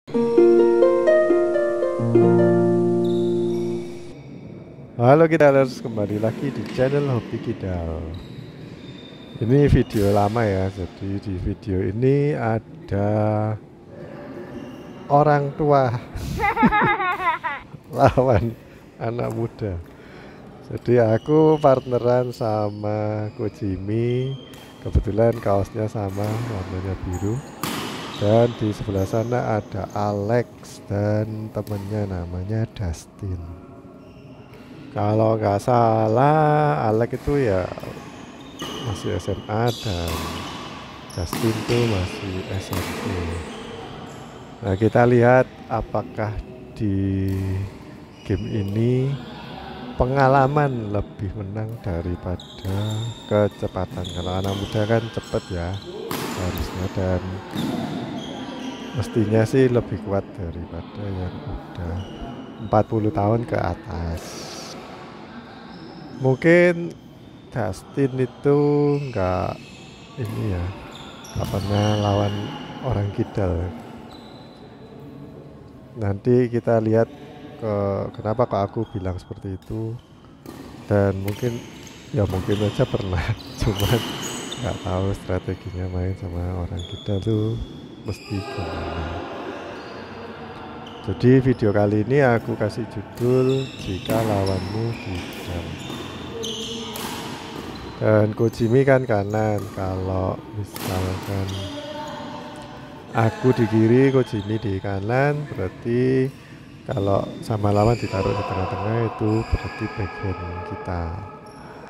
Halo Kidalers, kembali lagi di channel Hobi Kidal. Ini video lama ya, jadi di video ini ada orang tua lawan anak muda. Jadi aku partneran sama Ko Jimmy, kebetulan kaosnya sama, warnanya biru. Dan di sebelah sana ada Alex dan temennya namanya Dustin. Kalau nggak salah Alex itu ya masih SMA dan Justin tuh masih SMP. Nah, kita lihat apakah di game ini pengalaman lebih menang daripada kecepatan. Kalau anak muda kan cepet ya harusnya, dan mestinya sih lebih kuat daripada yang udah 40 tahun ke atas. Mungkin Dustin itu nggak ini ya, nggak pernah lawan orang kidal. Nanti kita lihat kenapa kok aku bilang seperti itu, dan mungkin aja pernah cuman nggak tahu strateginya main sama orang kidal tuh mesti gimana. Jadi video kali ini aku kasih judul jika lawanmu kidal. Dan Ko Jimmy kan kanan. Kalau misalkan aku di kiri, Ko Jimmy di kanan, berarti kalau sama lawan ditaruh di tengah-tengah itu berarti backhand kita.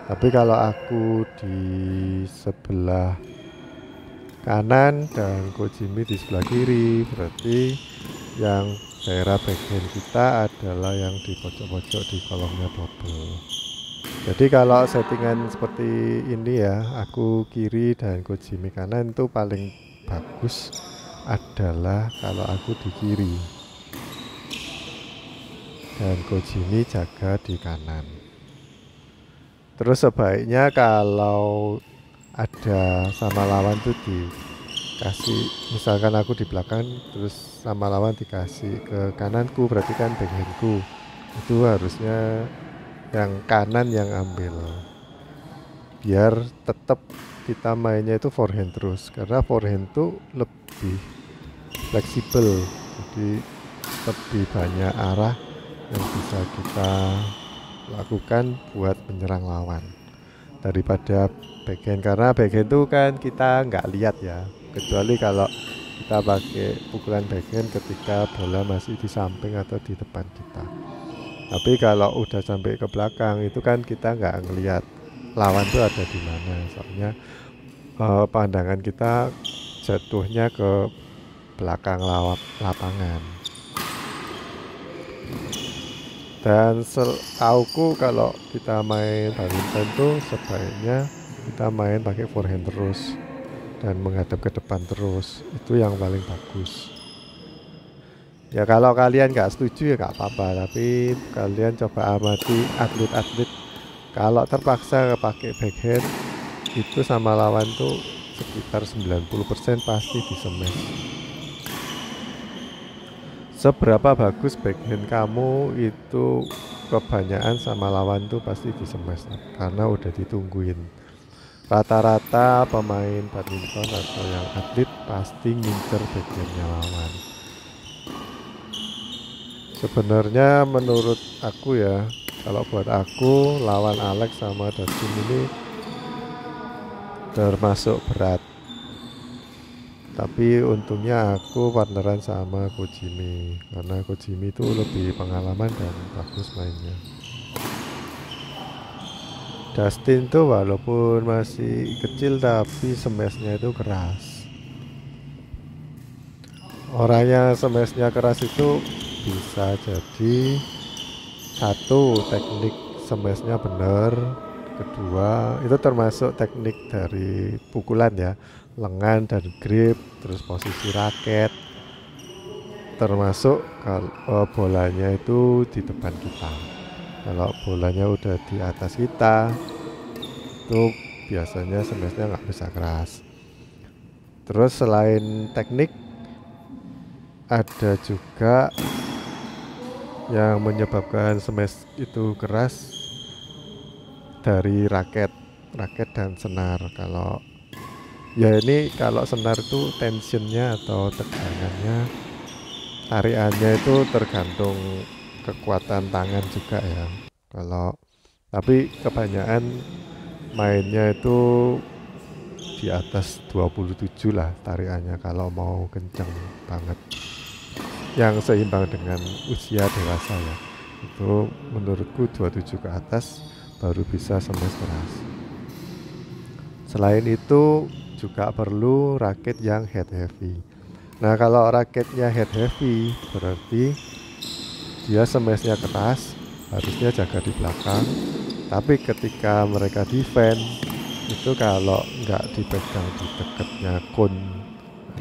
Tapi kalau aku di sebelah kanan dan Ko Jimmy di sebelah kiri, berarti yang daerah backhand kita adalah yang di pojok-pojok di kolomnya double. Jadi kalau settingan seperti ini ya, aku kiri dan Ko Jimmy kanan, itu paling bagus adalah kalau aku di kiri dan Ko Jimmy jaga di kanan. Terus sebaiknya kalau ada sama lawan tuh dikasih, misalkan aku di belakang terus sama lawan dikasih ke kananku, berarti kan backhandku itu harusnya yang kanan yang ambil, biar tetap kita mainnya itu forehand terus, karena forehand itu lebih fleksibel, jadi lebih banyak arah yang bisa kita lakukan buat menyerang lawan daripada backhand. Karena backhand itu kan kita nggak lihat ya, kecuali kalau kita pakai pukulan backhand ketika bola masih di samping atau di depan kita. Tapi kalau udah sampai ke belakang itu kan kita nggak ngelihat lawan tuh ada di mana, soalnya pandangan kita jatuhnya ke belakang lapangan. Dan setauku kalau kita main badminton tuh sebaiknya kita main pakai forehand terus dan menghadap ke depan terus, itu yang paling bagus. Ya kalau kalian nggak setuju ya nggak apa-apa, tapi kalian coba amati atlet-atlet, kalau terpaksa pakai backhand itu sama lawan tuh sekitar 90% pasti di-smash. Seberapa bagus backhand kamu itu kebanyakan sama lawan tuh pasti di-smash, karena udah ditungguin. Rata-rata pemain badminton atau yang atlet pasti ngincer backhandnya lawan. Sebenarnya menurut aku ya, kalau buat aku lawan Alex sama Dustin ini termasuk berat. Tapi untungnya aku partneran sama Ko Jimmy, karena Ko Jimmy itu lebih pengalaman dan bagus mainnya. Dustin tuh walaupun masih kecil tapi smashnya itu keras. Orangnya smashnya keras itu bisa jadi satu, teknik smashnya bener, kedua itu termasuk teknik dari pukulan ya, lengan dan grip, terus posisi raket, termasuk kalau bolanya itu di depan kita. Kalau bolanya udah di atas kita itu biasanya smashnya nggak bisa keras. Terus selain teknik, ada juga yang menyebabkan smash itu keras dari raket dan senar. Kalau ya ini kalau senar itu tensionnya atau tegangannya, tarikannya itu tergantung kekuatan tangan juga ya. Kalau tapi kebanyakan mainnya itu di atas 27 lah tarikannya kalau mau kenceng banget, yang seimbang dengan usia dewasa ya. Itu menurutku 27 ke atas baru bisa smash keras. Selain itu juga perlu raket yang head heavy. Nah kalau raketnya head heavy berarti dia smashnya keras, harusnya jaga di belakang. Tapi ketika mereka defend itu kalau nggak dipegang di dekatnya kon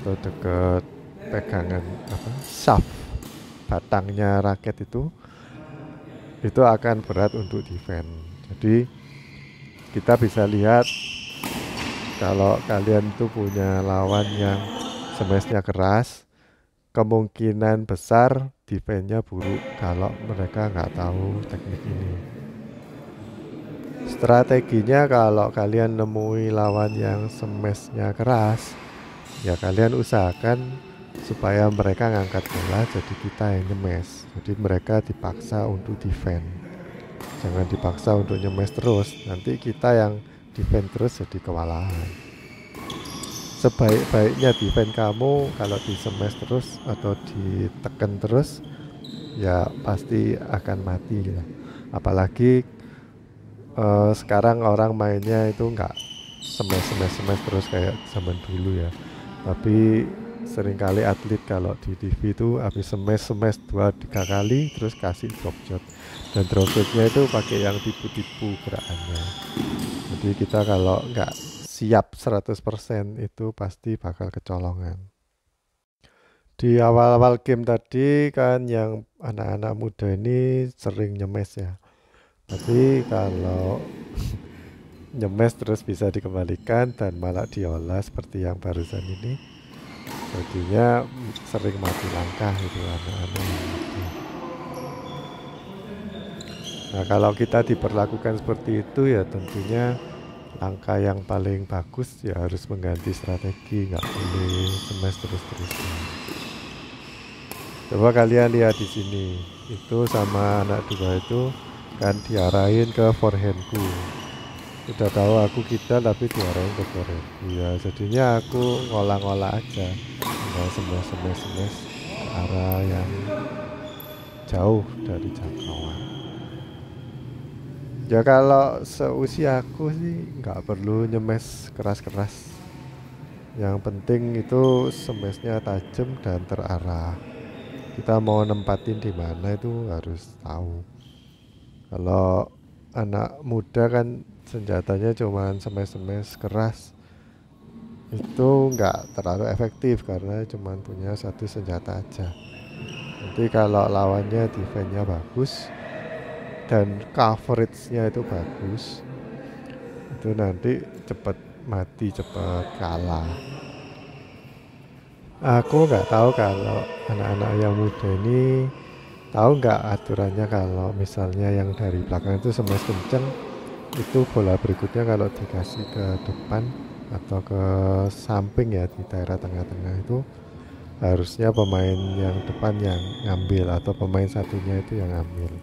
atau dekat pegangan apa shaft batangnya raket itu akan berat untuk defend. Jadi kita bisa lihat kalau kalian tuh punya lawan yang smashnya keras, kemungkinan besar defense-nya buruk kalau mereka nggak tahu teknik ini. Strateginya kalau kalian nemui lawan yang smashnya keras, ya kalian usahakan supaya mereka ngangkat bola jadi kita yang nyemes. Jadi mereka dipaksa untuk defend. Jangan dipaksa untuk nyemes terus, nanti kita yang defend terus jadi kewalahan. Sebaik-baiknya defend kamu kalau di smash terus atau ditekan terus ya pasti akan mati ya. Apalagi sekarang orang mainnya itu nggak smash terus kayak zaman dulu ya, tapi seringkali atlet kalau di TV itu habis smash 2-3 kali terus kasih drop shot, dan drop shotnya itu pakai yang tipu-tipu gerakannya. Jadi kita kalau nggak siap 100% itu pasti bakal kecolongan. Di awal-awal game tadi kan yang anak-anak muda ini sering nyemes ya, tapi kalau nyemes terus bisa dikembalikan dan malah diolah seperti yang barusan ini, jadinya sering mati langkah itu anak-anak muda. Nah kalau kita diperlakukan seperti itu ya tentunya langkah yang paling bagus ya harus mengganti strategi, nggak boleh smash terus-terusan. Coba kalian lihat di sini, itu sama anak dua itu kan diarahin ke forehandku. Udah tahu aku kidal tapi diarahin ke forehandku ya, jadinya aku ngolah-ngolah aja, nggak smash ke arah yang jauh dari jangkauan. Ya kalau seusia aku sih nggak perlu nyemes keras-keras. Yang penting itu smashnya tajam dan terarah. Kita mau nempatin di mana itu harus tahu. Kalau anak muda kan senjatanya cuma smash keras, itu nggak terlalu efektif karena cuma punya satu senjata aja. Nanti kalau lawannya defense-nya bagus dan coverage-nya itu bagus, itu nanti cepat mati, cepat kalah. Aku nggak tahu kalau anak-anak yang muda ini tahu nggak aturannya kalau misalnya yang dari belakang itu smash kenceng, itu bola berikutnya kalau dikasih ke depan atau ke samping ya di daerah tengah-tengah itu harusnya pemain yang depan yang ngambil atau pemain satunya itu yang ngambil.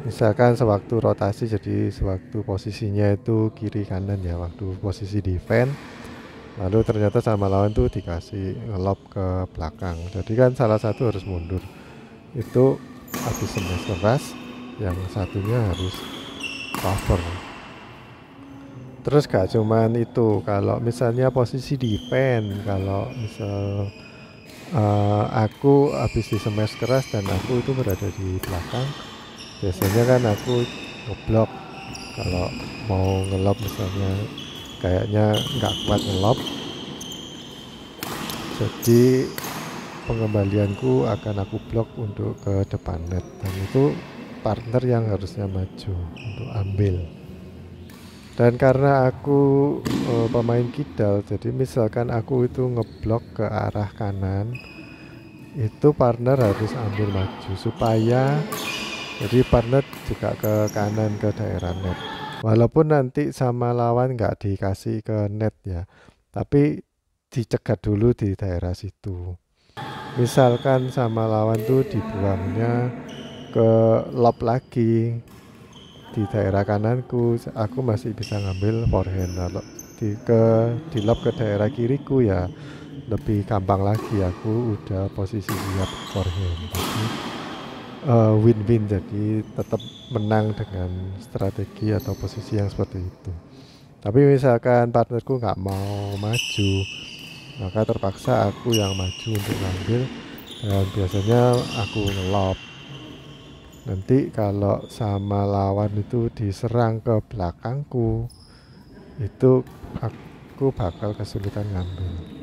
Misalkan sewaktu rotasi, jadi sewaktu posisinya itu kiri kanan ya, waktu posisi defense lalu ternyata sama lawan tuh dikasih ngelob ke belakang, jadi kan salah satu harus mundur, itu habis smash keras yang satunya harus cover. Terus gak cuman itu, kalau misalnya posisi defense, kalau misal aku habis di smash keras dan aku itu berada di belakang, biasanya kan aku ngeblok. Kalau mau ngelob misalnya kayaknya nggak kuat ngelob, jadi pengembalianku akan aku blok untuk ke depan net, dan itu partner yang harusnya maju untuk ambil. Dan karena aku pemain kidal, jadi misalkan aku itu ngeblok ke arah kanan, itu partner harus ambil maju supaya jadi partner juga ke kanan ke daerah net. Walaupun nanti sama lawan nggak dikasih ke net ya, tapi dicegat dulu di daerah situ. Misalkan sama lawan tuh dibuangnya ke lob lagi di daerah kananku, aku masih bisa ngambil forehand. Kalau di lob ke daerah kiriku ya lebih gampang lagi, aku udah posisi siap forehand. Jadi win-win, jadi tetap menang dengan strategi atau posisi yang seperti itu. Tapi misalkan partnerku nggak mau maju, maka terpaksa aku yang maju untuk ngambil, dan biasanya aku ngelob. Nanti kalau sama lawan itu diserang ke belakangku, itu aku bakal kesulitan ngambil.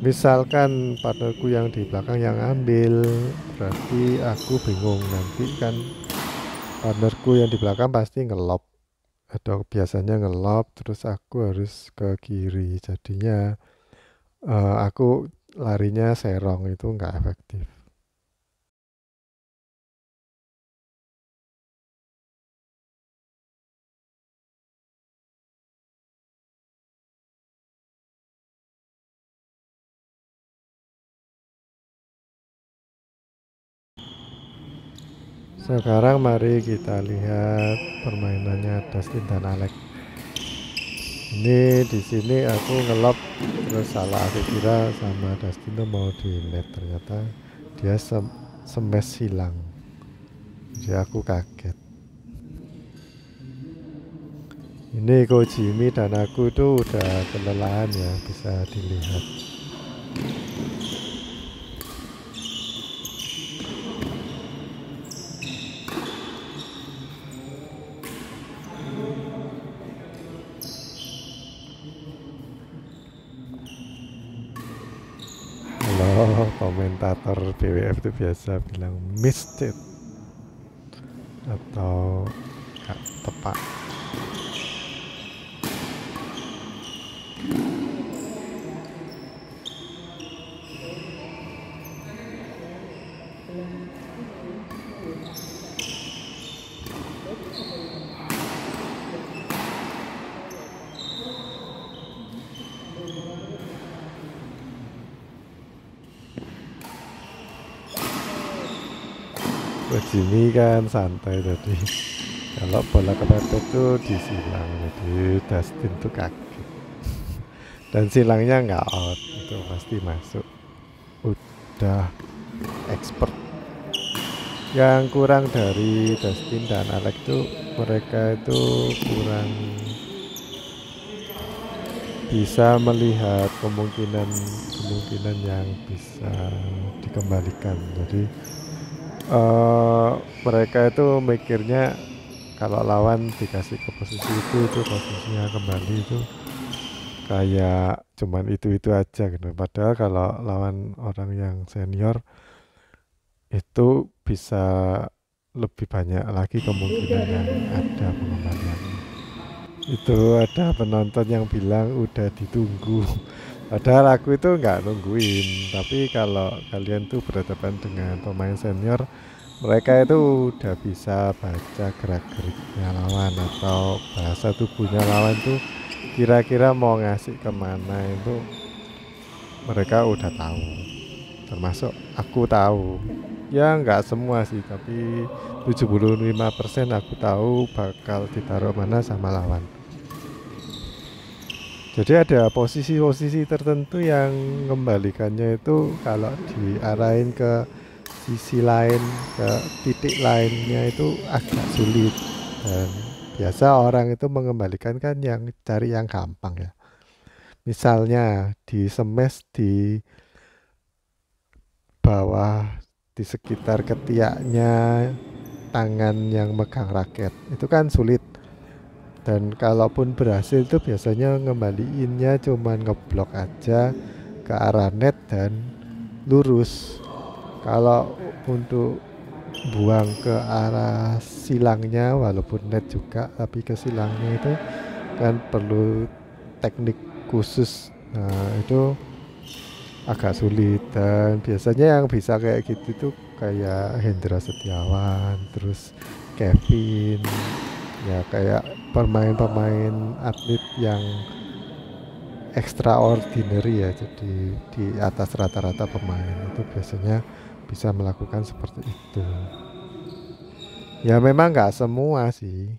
Misalkan partnerku yang di belakang yang ambil, berarti aku bingung. Nanti kan partnerku yang di belakang pasti ngelob, atau biasanya ngelob terus aku harus ke kiri. Jadinya aku larinya serong, itu nggak efektif. Sekarang mari kita lihat permainannya Dustin dan Alex. Ini di sini aku ngelop terus salah, aku kira sama Dustin tuh mau di net, ternyata dia smash hilang. Jadi aku kaget. Ini Coach Jimmy dan aku tuh udah kelelahan ya, bisa dilihat. Halo, komentator BWF itu biasa bilang missed it atau gak tepat. Jimmy kan santai, jadi kalau bola kepepet tuh disilang, jadi Dustin tuh kaget dan silangnya nggak out, itu pasti masuk. Udah expert. Yang kurang dari Dustin dan Alex tuh mereka itu kurang bisa melihat kemungkinan yang bisa dikembalikan. Jadi mereka itu mikirnya kalau lawan dikasih ke posisi itu posisinya kembali itu kayak cuman itu aja gitu. Padahal kalau lawan orang yang senior itu bisa lebih banyak lagi kemungkinan yang ada pengembalian. Itu ada penonton yang bilang udah ditunggu. Padahal aku itu nggak nungguin. Tapi kalau kalian tuh berhadapan dengan pemain senior, mereka itu udah bisa baca gerak-geriknya lawan atau bahasa tubuhnya lawan tuh kira-kira mau ngasih kemana, itu mereka udah tahu. Termasuk aku tahu. Ya nggak semua sih, tapi 75% aku tahu bakal ditaruh mana sama lawan. Jadi ada posisi-posisi tertentu yang mengembalikannya itu kalau diarahin ke sisi lain, ke titik lainnya itu agak sulit. Dan biasa orang itu mengembalikan kan yang cari yang gampang ya. Misalnya di smash di bawah, di sekitar ketiaknya tangan yang megang raket, itu kan sulit. Dan kalaupun berhasil itu biasanya ngembaliinnya cuman ngeblok aja ke arah net dan lurus. Kalau untuk buang ke arah silangnya walaupun net juga, tapi ke silangnya itu kan perlu teknik khusus. Nah itu agak sulit. Dan biasanya yang bisa kayak gitu tuh kayak Hendra Setiawan, terus Kevin, ya kayak pemain-pemain atlet yang extraordinary ya, jadi di atas rata-rata pemain itu biasanya bisa melakukan seperti itu. Ya memang nggak semua sih,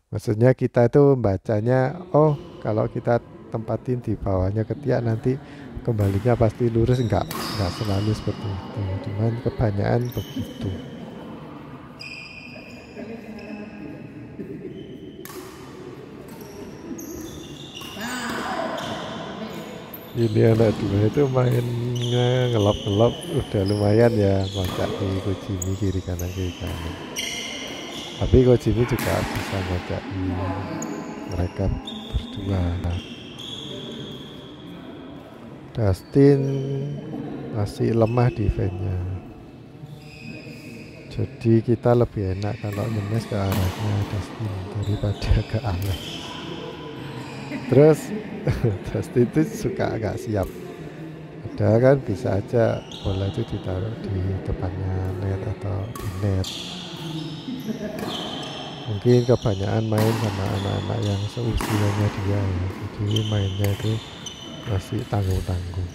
maksudnya kita itu bacanya, oh kalau kita tempatin di bawahnya ketiak nanti kembalinya pasti lurus, nggak selalu seperti itu, cuman kebanyakan begitu. Ini anak dua itu mainnya ngelop-ngelop udah lumayan ya, ngocak di Kojimi kiri kanan, tapi Kojimi juga bisa ngocak di mereka berdua. Dustin masih lemah defense-nya, jadi kita lebih enak kalau nyemes ke arahnya Dustin daripada ke Alex. Terus Dustin itu suka agak siap, ada kan bisa aja bola itu ditaruh di depannya net atau di net. Mungkin kebanyakan main sama anak-anak yang seusianya dia ya, jadi mainnya itu masih tanggung-tanggung.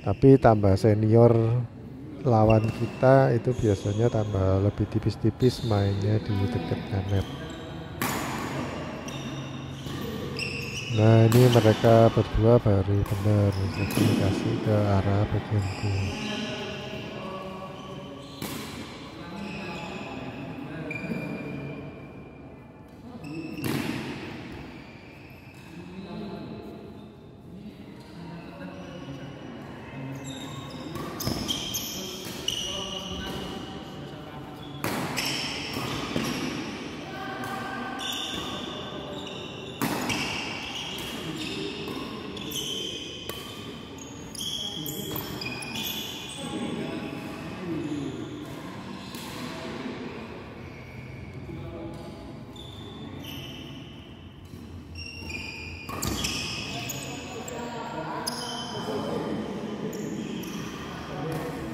Tapi tambah senior lawan kita itu biasanya tambah lebih tipis-tipis mainnya di dekatnya net. Nah ini mereka berdua baru benar, jadi kasih ke arah bagianku.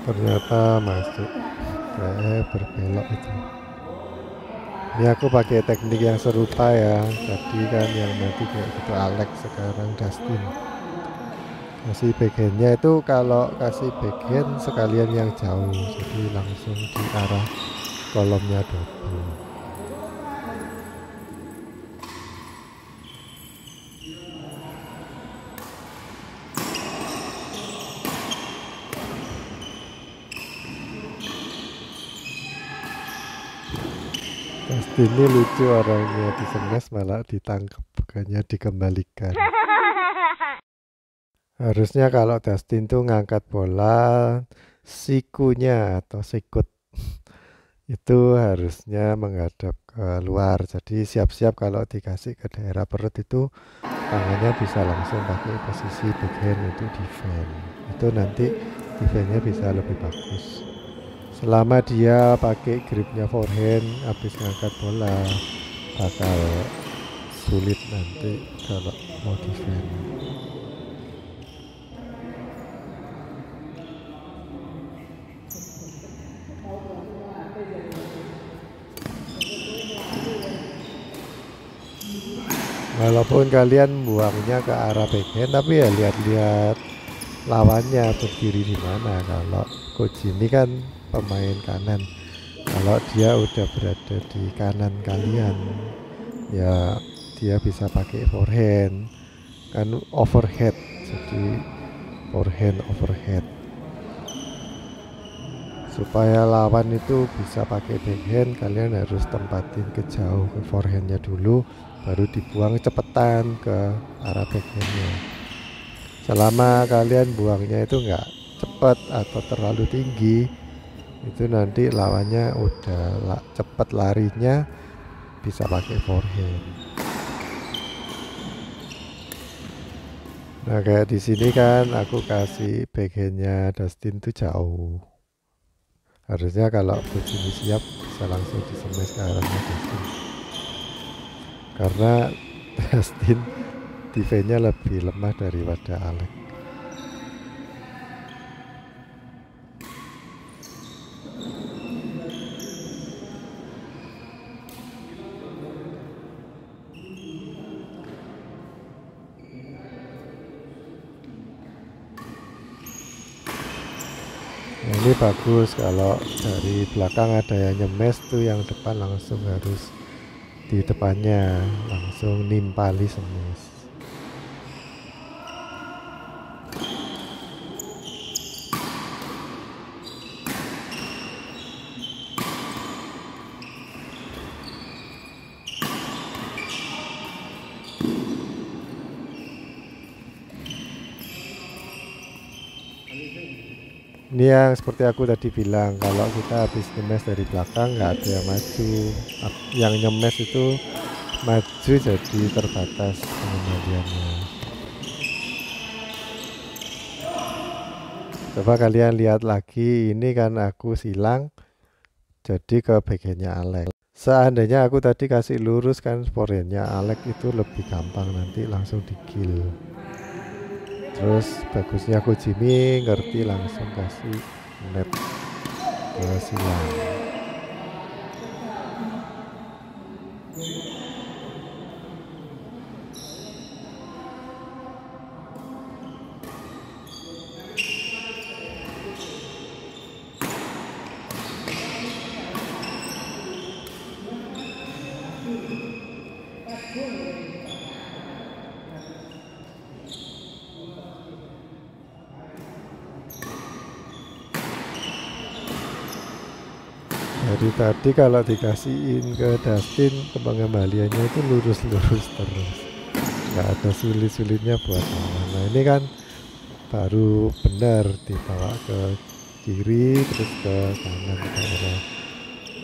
Ternyata masuk, kayak berbelok itu. Ini aku pakai teknik yang serupa ya, tadi kan yang nanti kayak gitu Alex, sekarang Dustin. Kasih backhandnya itu kalau kasih backhand sekalian yang jauh, jadi langsung di arah kolomnya double. Dustin ini lucu orangnya, di smash malah ditangkap bukannya dikembalikan. Harusnya kalau Dustin tuh ngangkat bola, sikunya atau sikut itu harusnya menghadap ke luar, jadi siap-siap kalau dikasih ke daerah perut itu tangannya bisa langsung pakai posisi backhand untuk defense, itu nanti defense-nya bisa lebih bagus. Selama dia pakai gripnya forehand habis ngangkat bola, bakal sulit nanti kalau mau defense. Walaupun kalian buangnya ke arah backhand, tapi ya lihat-lihat lawannya berdiri di mana. Kalau coach ini kan pemain kanan, kalau dia udah berada di kanan kalian, ya dia bisa pakai forehand kan, overhead, jadi forehand overhead. Supaya lawan itu bisa pakai backhand, kalian harus tempatin ke jauh ke forehandnya dulu, baru dibuang cepetan ke arah backhandnya. Selama kalian buangnya itu nggak cepat atau terlalu tinggi, itu nanti lawannya udah cepet larinya, bisa pakai forehand. Nah kayak di sini kan aku kasih backhandnya Dustin tuh jauh. Harusnya kalau coach ini siap bisa langsung di-smash ke arahnya Dustin. Karena Dustin defense-nya lebih lemah daripada Alex. Nah, ini bagus kalau dari belakang ada yang nyemes tuh, yang depan langsung harus di depannya langsung nimpali semes. Ini yang seperti aku tadi bilang, kalau kita habis nyemes dari belakang nggak ada yang maju, yang nyemes itu maju jadi terbatas pengendaliannya. Coba kalian lihat lagi, ini kan aku silang jadi ke bagiannya Alex. Seandainya aku tadi kasih lurus kan forehandnya Alex itu lebih gampang, nanti langsung di kill. Terus bagusnya aku Jimmy ngerti langsung kasih net ke silang. Dari tadi kalau dikasihin ke Dustin pengembaliannya itu lurus-lurus terus, nggak ada sulit-sulitnya buat lawan. Nah ini kan baru benar dibawa ke kiri terus ke kanan ke arah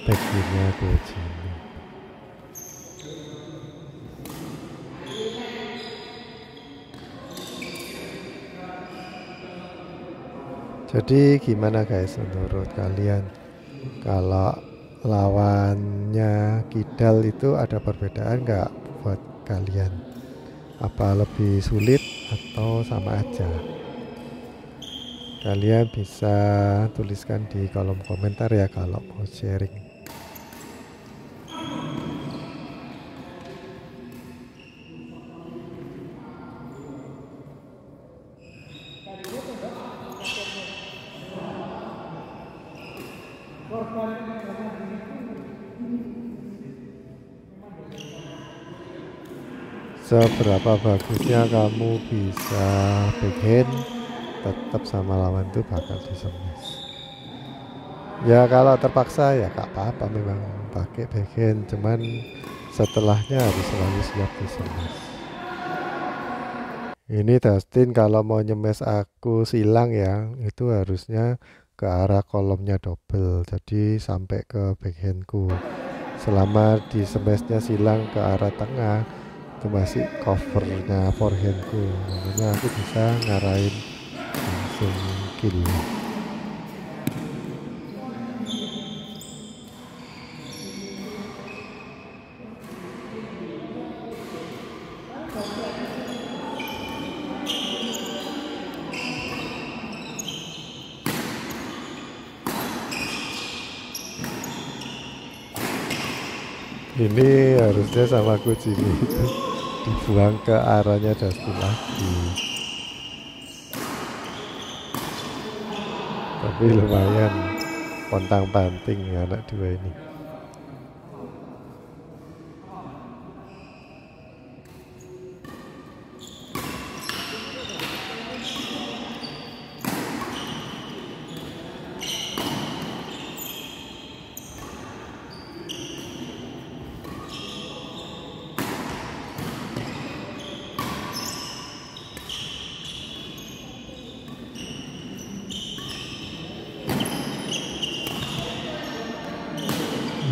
backnya ke sini. Jadi gimana guys menurut kalian, kalau lawannya Kidal itu ada perbedaan nggak buat kalian? Apa lebih sulit atau sama aja? Kalian bisa tuliskan di kolom komentar ya kalau mau sharing. Seberapa bagusnya kamu bisa backhand, tetap sama lawan tuh bakal disemes. Ya kalau terpaksa ya gak apa-apa memang pakai backhand, cuman setelahnya harus selalu siap disemes. Ini Dustin kalau mau nyemes aku silang ya, itu harusnya ke arah kolomnya double, jadi sampai ke backhandku. Selama di semesnya silang ke arah tengah, itu masih covernya forehandku, makanya aku bisa ngarahin langsung kill. Ini harusnya sama kucing itu dibuang ke arahnya Dustin lagi, tapi lumayan pontang panting anak dua ini.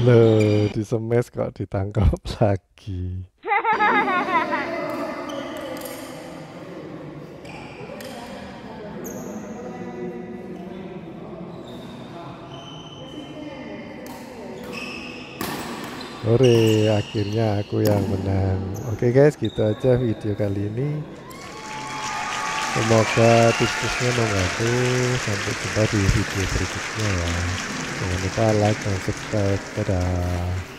Loh, di semes kok ditangkap lagi. Ore, akhirnya aku yang menang. Oke guys, gitu aja video kali ini. Semoga tips-tipsnya membantu. Sampai jumpa di video berikutnya ya. Jangan lupa like dan subscribe. Dadah.